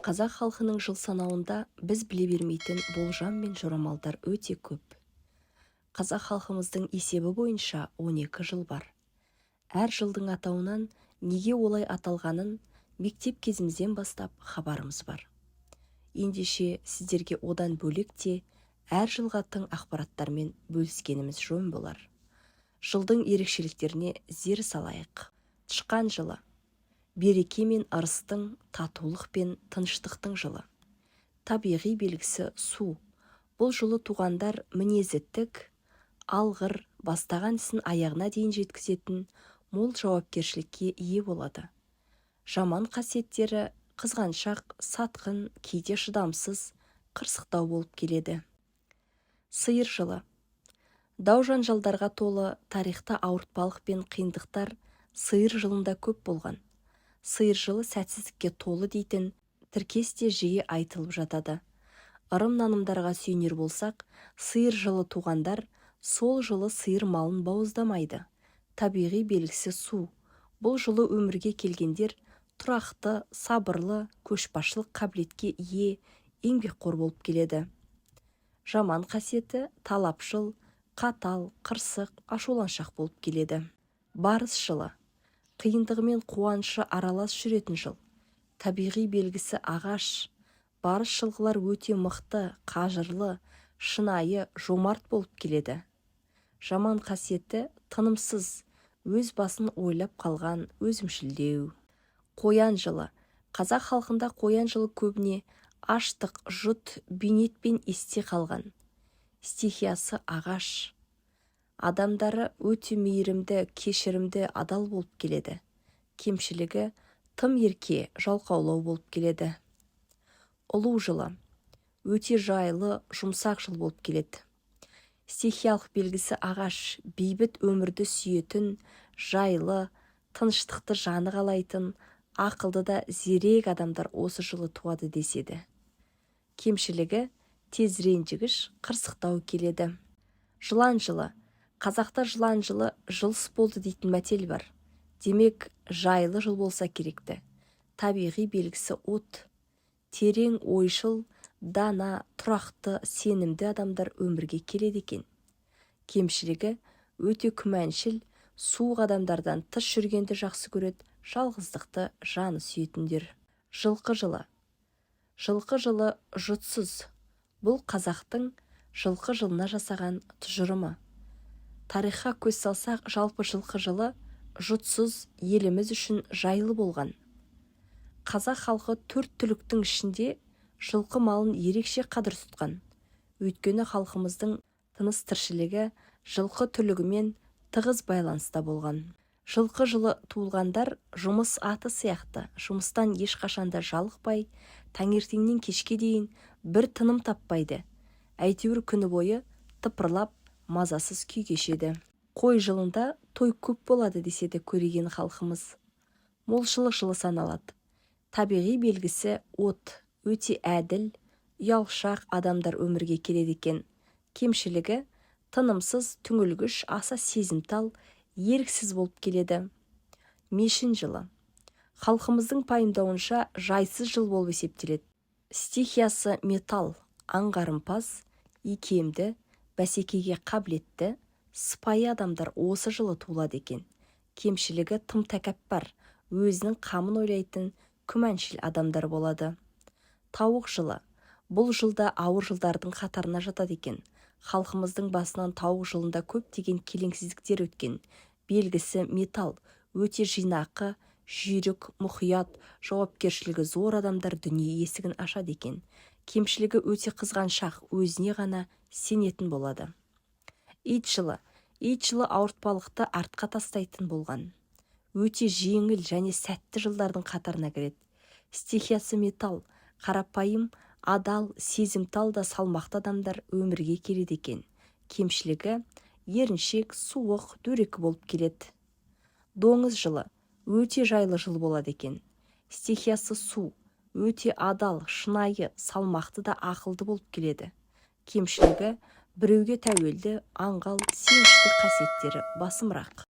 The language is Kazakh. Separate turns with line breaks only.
Қазақ халқының жыл санауында біз біле бермейтін болжам мен жорамалдар өте көп. Қазақ халқымыздың есебі бойынша 12 жыл бар. Әр жылдың атауынан неге олай аталғанын мектеп кезімізден бастап хабарымыз бар. Ендеше сіздерге одан бөлек те әр жылға тың ақпараттармен бөліскеніміз жөн болар. Жылдың ерекшеліктеріне зер салайық. Тышқан жылы. Береке мен ырыстың, татулық пен тыныштықтың жылы. Табиғи белгісі су. Бұл жылы туғандар мінезі тік, алғыр, бастаған ісін аяғына дейін жеткізетін мол жауапкершілікке ие болады. Жаман қасиеттері қызғаншақ, сатқын, кейде шыдамсыз, қырсықтау болып келеді. Сиыр жылы. Дау-жанжалдарға толы тарихта ауыртпалық пен қиындықтар сиыр жылында көп болған. Сиыр жылы сәтсіздікке толы дейтін тіркес те жиі айтылып жатады. Ырым-нанымдарға сүйенер болсақ, сиыр жылы туғандар сол жылы сиыр малын бауыздамайды. Табиғи белгісі су. Бұл жылы өмірге келгендер тұрақты, сабырлы, көшбасшылық қабілетке ие, еңбекқор болып келеді. Жаман қасиеті талапшыл, қатал, қырсық, ашуланшақ болып келеді. Барыс жылы. Қиындығы мен қуанышы аралас жүретін жыл. Табиғи белгісі ағаш. Барыс жылғылар өте мықты, қажырлы, шынайы, жомарт болып келеді. Жаман қасиеті тынымсыз, өз басын ойлап қалған, өзімшілдеу. Қоян жылы. Қазақ халқында қоян жылы көбіне аштық, жұт, бейнетпен есте қалған. Стихиясы ағаш. Адамдары өте мейірімді, кешірімді, адал болып келеді. Кемшілігі тым ерке, жалқаулау болып келеді. Ұлу жылы. Өте жайлы, жұмсақ жыл болып келеді. Стихиялық белгісі ағаш, бейбіт өмірді сүйетін, жайлы, тыныштықты жаны қалайтын, ақылды да зерек адамдар осы жылы туады деседі. Кемшілігі тез ренжігіш, қырсықтау келеді. Жылан жылы. Қазақта жылан жылы жылыс болды дейтін мәтел бар. Демек, жайлы жыл болса керекті. Табиғи белгісі от. Терең, ойшыл, дана, тұрақты, сенімді адамдар өмірге келеді екен. Кемшілігі өте күмәншіл, суық адамдардан тыс жүргенді жақсы көреді, жалғыздықты жаны сүйетіндер. Жылқы жылы. Жылқы жылы жұтсыз. Бұл қазақтың жылқы жылына жасаған тұжырымы. Тарихқа көз салсақ, жалпы жылқы жылы жұтсыз, еліміз үшін жайлы болған. Қазақ халқы 4 түліктің ішінде жылқы малын ерекше қадір тұтқан. Өйткені халқымыздың тыныс тіршілігі жылқы түлігімен тығыз байланыста болған. Жылқы жылы туылғандар жұмыс аты сияқты, жұмыстан ешқашанда жалықпай, таңертеңнен кешке дейін бір тыным таппайды. Әйтеуір күні бойы тыпырлап, мазасыз күй кешеді. Қой жылында той көп болады деседі көреген халқымыз. Молшылық жылы саналады. Табиғи белгісі от, өте әділ, ұялшақ адамдар өмірге келеді екен. Кемшілігі тынымсыз, түңілгіш, аса сезімтал, еріксіз болып келеді. Мешін жылы. Халқымыздың пайымдауынша жайсыз жыл болып есептеледі. Стихиясы металл, аңғарымпаз, икемді, бәсекеге қабілетті, сыпайы адамдар осы жылы туылады екен. Кемшілігі тым тәкаппар, өзінің қамын ойлайтын күмәншіл адамдар болады. Тауық жылы. Бұл жылда ауыр жылдардың қатарына жатады екен. Халқымыздың басынан тауық жылында көптеген келеңсіздіктер өткен. Белгісі металл, өте жинақы, жүйрік, мұқият, жауапкершілігі зор адамдар дүние есігін ашады екен. Кемшілігі өте қызғаншақ, өзіне ғана сенетін болады. Ит жылы. Ит жылы ауыртпалықты артқа тастайтын болған. Өте жеңіл және сәтті жылдардың қатарына кіреді. Стихиясы металл, қарапайым, адал, сезімтал да салмақты адамдар өмірге келеді екен. Кемшілігі еріншек, суық, дөрекі болып келеді. Доңыз жылы. Өте жайлы жыл болады екен. Стихиясы су. Өте адал, шынайы, салмақты да ақылды болып келеді. Кемшілігі біреуге тәуелді, аңғал, сенішті қасиеттері басымырақ.